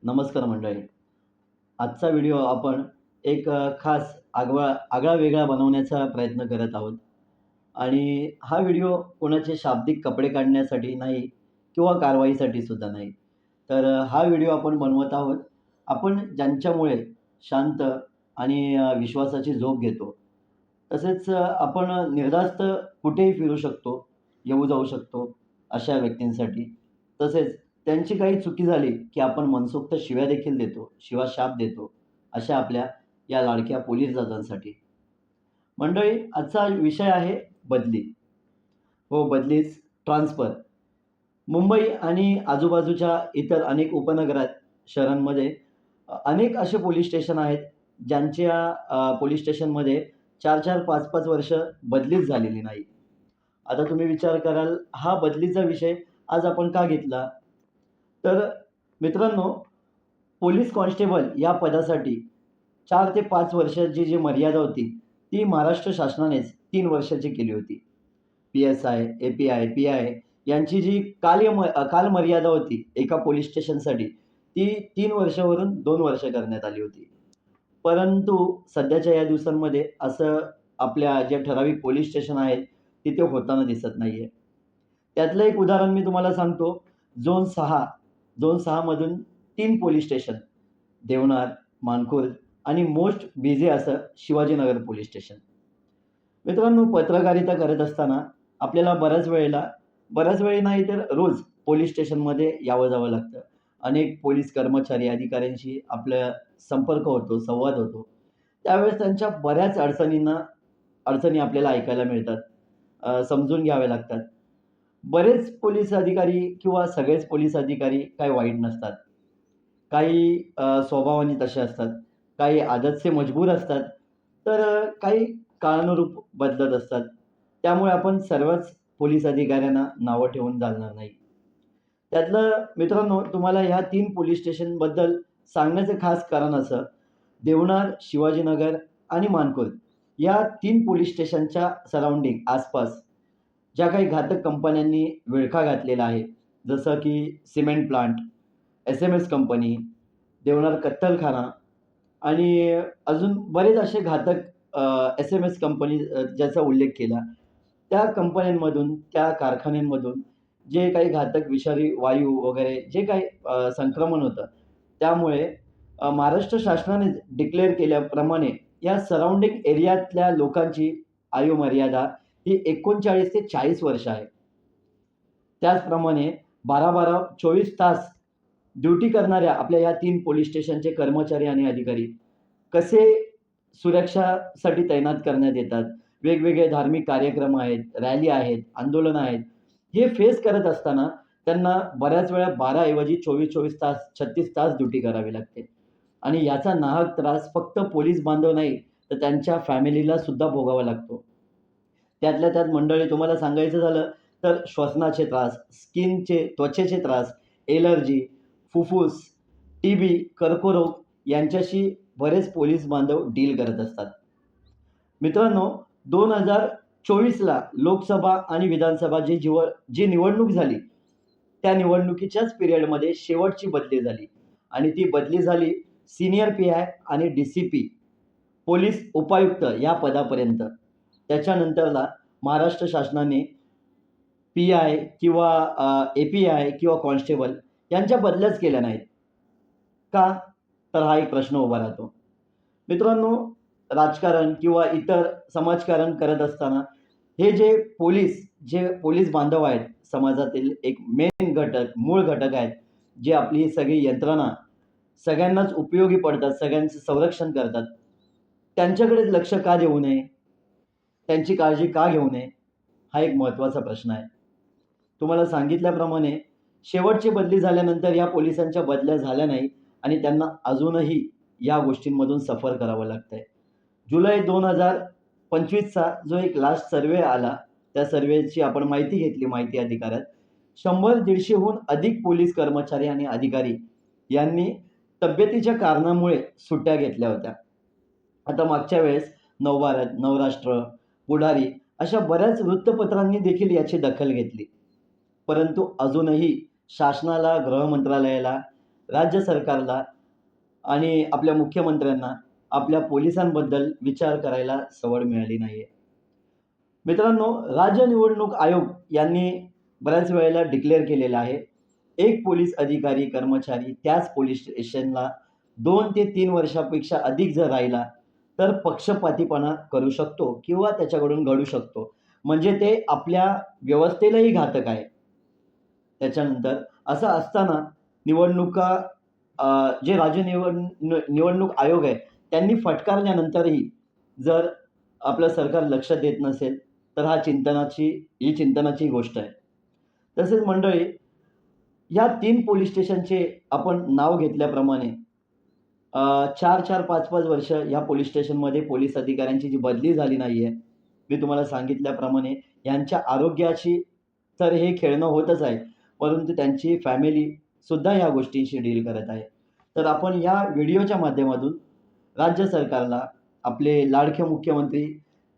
नमस्कार मंडळी. आजचा व्हिडिओ आपण एक खास आगळा-वेगळा बनवण्याचा प्रयत्न करत आहोत आणि हा व्हिडिओ कोणाचे शाब्दिक कपडे काढण्यासाठी नाही किंवा कारवाईसाठी सुद्धा नाही. तर हा व्हिडिओ आपण बनवत आहोत. आपण ज्यांच्यामुळे शांत आणि विश्वासाची झोप घेतो. तसेच आपण निर्धास्त कुठेही फिरू शकतो, येऊ जाऊ शकतो अशा व्यक्तींसाठी. तसेच त्यांची काही चुकी झाली, की आपण मनसोक्त शिव्या देखील देतो, शिवाशाप देतो, अशा आपल्या या लाडक्या पोलीस दादांसाठी. मंडळी, आजचा विषय आहे बदली. हो, बदलीच ट्रान्सफर. मुंबई आणि आजूबाजूच्या इतर अनेक उपनगरात, शहरांमध्ये अनेक असे पोलीस स्टेशन आहेत, ज्यांच्या पोलीस स्टेशनमध्ये 4-4, 5-5 वर्ष बदलीच झालेली नाही. आता तुम्ही विचार कराल, हा बदलीचा विषय आज आपण का घेतला? तर मित्रांनो, पोलीस कॉन्स्टेबल या पदासाठी 4 ते 5 वर्षाची जी मर्यादा होती, ती महाराष्ट्र शासनानेच 3 वर्षाची केली होती. पी-एस-आय, ए-पी-आय, पी-आय यांची जी कालमर्यादा होती एका पोलीस स्टेशनसाठी, ती 3 वर्षावरून 2 वर्ष करण्यात आली होती. परंतु सध्याच्या या दिवसांमध्ये असं आपल्या ज्या ठराविक पोलीस स्टेशन आहेत, तिथे होताना दिसत नाहीये. त्यातलं एक उदाहरण मी तुम्हाला सांगतो. झोन 6 झोन 6 मधून 3 पोलीस स्टेशन देवनार, मानखुर्द आणि मोस्ट बिझी असं शिवाजीनगर पोलीस स्टेशन. मित्रांनो, पत्रकारिता करत असताना आपल्याला बऱ्याच वेळी नाही तर रोज पोलीस स्टेशनमध्ये यावं-जावं लागतं. अनेक पोलीस कर्मचारी, अधिकाऱ्यांशी आपला संपर्क होतो, संवाद होतो. त्यावेळेस त्यांच्या बऱ्याच अडचणी आपल्याला ऐकायला मिळतात. समजून घ्याव्या लागतात. बरेच पोलीस अधिकारी किंवा सगळेच पोलीस अधिकारी काही वाईट नसतात. काही स्वभावाने तसे असतात. काही आदतसे मजबूर असतात. तर काही काळानुरूप बदलत असतात. त्यामुळे आपण सर्वच पोलीस अधिकाऱ्यांना नावं ठेवून चालणार नाही. त्यातलं मित्रांनो, तुम्हाला ह्या 3 पोलीस स्टेशनबद्दल सांगण्याचं खास कारण असं, देवनार, शिवाजीनगर आणि मानखुर्द या 3 पोलीस स्टेशनच्या सराउंडिंग आसपास ज्या काही घातक कंपन्यांनी विळखा घातलेला आहे, जसं की cement plant, SMS company, Deonar कत्तलखाना आणि अजून बरेच असे घातक एस-एम-एस कंपनी ज्याचा उल्लेख केला. त्या कंपन्यांमधून, त्या कारखान्यांमधून जे काही घातक विषारी वायू वगैरे जे काही संक्रमण होतं, त्यामुळे महाराष्ट्र शासनाने डिक्लेअर केल्याप्रमाणे या सराउंडिंग एरियातल्या लोकांची आयुमर्यादा ही 39 ते 40 वर्ष आहे. त्याचप्रमाणे 12-12, 24 तास ड्युटी करणाऱ्या आपल्या या 3 पोलीस स्टेशनचे कर्मचारी आणि अधिकारी कसे सुरक्षासाठी तैनात करण्यात येतात. वेगवेगळे धार्मिक कार्यक्रम आहेत, रॅली आहेत, आंदोलनं आहेत. हे फेस करत असताना त्यांना बऱ्याच वेळा 12 ऐवजी 24-24 तास, 36 तास ड्युटी करावी लागते आणि याचा नाहक त्रास फक्त पोलीस बांधव नाही, तर त्यांच्या फॅमिलीला सुद्धा भोगावा लागतो. त्यातल्या त्यात मंडळी, तुम्हाला सांगायचं झालं तर श्वसनाचे त्रास, त्वचेचे त्रास, एलर्जी, फुफ्फुस, टीबी, कर्करोग यांच्याशी बरेच पोलीस बांधव डील करत असतात. मित्रांनो, 2024ला लोकसभा आणि विधानसभा जी निवडणूक झाली, त्या निवडणुकीच्याच पिरियडमध्ये शेवटची बदली झाली आणि ती बदली झाली सीनियर पी-आय आणि डी-सी-पी, पोलीस उपायुक्त या पदापर्यंत. त्याच्यानंतरला महाराष्ट्र शासनाने पी-आय किंवा ए-पी-आय किंवा कॉन्स्टेबल यांच्या बदल्याच केल्या नाहीत. का? तर हा एक प्रश्न उभा राहतो. मित्रांनो, राजकारण किंवा इतर समाजकारण करत असताना हे जे पोलीस बांधव आहेत, समाजातील एक मेन घटक, मूळ घटक आहेत, जे आपली सगळी यंत्रणा सगळ्यांनाच उपयोगी पडतात, सगळ्यांचं संरक्षण करतात. त्यांच्याकडेच लक्ष का देऊ नये? त्यांची काळजी का घेऊ नये? हा एक महत्त्वाचा प्रश्न आहे. तुम्हाला सांगितल्याप्रमाणे शेवटची बदली झाल्यानंतर या पोलिसांच्या बदल्या झाल्या नाही आणि त्यांना अजूनही या गोष्टींमधून सफर करावं लागतंय. जुलै 2025चा जो एक लास्ट सर्व्हे आला, त्या सर्व्हेची आपण माहिती घेतली माहिती अधिकारात. 100-150 हून अधिक पोलीस कर्मचारी आणि अधिकारी यांनी तब्येतीच्या कारणामुळे सुट्ट्या घेतल्या होत्या. आता मागच्या वेळेस नवभारत, नवराष्ट्र, पुढारी अशा बऱ्याच वृत्तपत्रांनी देखील याची दखल घेतली. परंतु अजूनही शासनाला, गृह मंत्रालयाला राज्य सरकारला आणि आपल्या मुख्यमंत्र्यांना आपल्या पोलिसांबद्दल विचार करायला सवड मिळाली नाहीये. मित्रांनो, राज्य निवडणूक आयोग यांनी बऱ्याच वेळेला डिक्लेअर केलेलं आहे, एक पोलीस अधिकारी, कर्मचारी त्याच पोलीस स्टेशनला 2 ते 3 वर्षापेक्षा अधिक जर राहिला, तर पक्षपातीपणा करू शकतो किंवा त्याच्याकडून घडू शकतो. म्हणजे ते आपल्या व्यवस्थेलाही घातक आहे. त्याच्यानंतर असं असताना निवडणुका जे राज्य निवडणूक आयोग आहे, त्यांनी फटकारल्यानंतरही जर आपलं सरकार लक्ष देत नसेल, तर ही चिंतनाची गोष्ट आहे. तसेच मंडळी, या 3 पोलीस स्टेशनचे आपण नाव घेतल्याप्रमाणे 4-4, 5-5 वर्ष या पोलीस स्टेशनमध्ये पोलीस अधिकाऱ्यांची जी बदली झाली नाहीये. मी तुम्हाला सांगितल्याप्रमाणे यांच्या आरोग्याशी तर हे खेळणं होतच आहे. परंतु त्यांची फॅमिली सुद्धा या गोष्टींशी डील करत आहे. तर आपण या व्हिडिओच्या माध्यमातून राज्य सरकारला आपले लाडके मुख्यमंत्री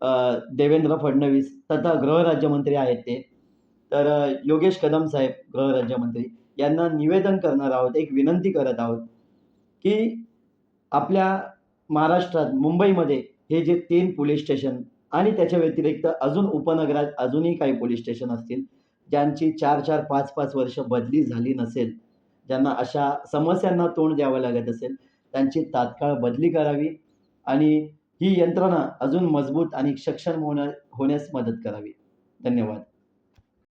अ, देवेंद्र फडणवीस तथा गृहराज्यमंत्री आहेत ते. तर योगेश कदम साहेब गृहराज्यमंत्री यांना निवेदन करणार आहोत, एक विनंती करत आहोत, की आपल्या महाराष्ट्रात मुंबईमध्ये हे जे 3 पोलीस स्टेशन आणि त्याच्या व्यतिरिक्त अजून उपनगरात अजूनही काही पोलीस स्टेशन असतील, ज्यांची 4-4, 5-5 वर्ष बदली झाली नसेल, ज्यांना अशा समस्यांना तोंड द्यावं लागत असेल, त्यांची तात्काळ बदली करावी आणि ही यंत्रणा अजून मजबूत आणि सक्षम होण्यास मदत करावी. धन्यवाद.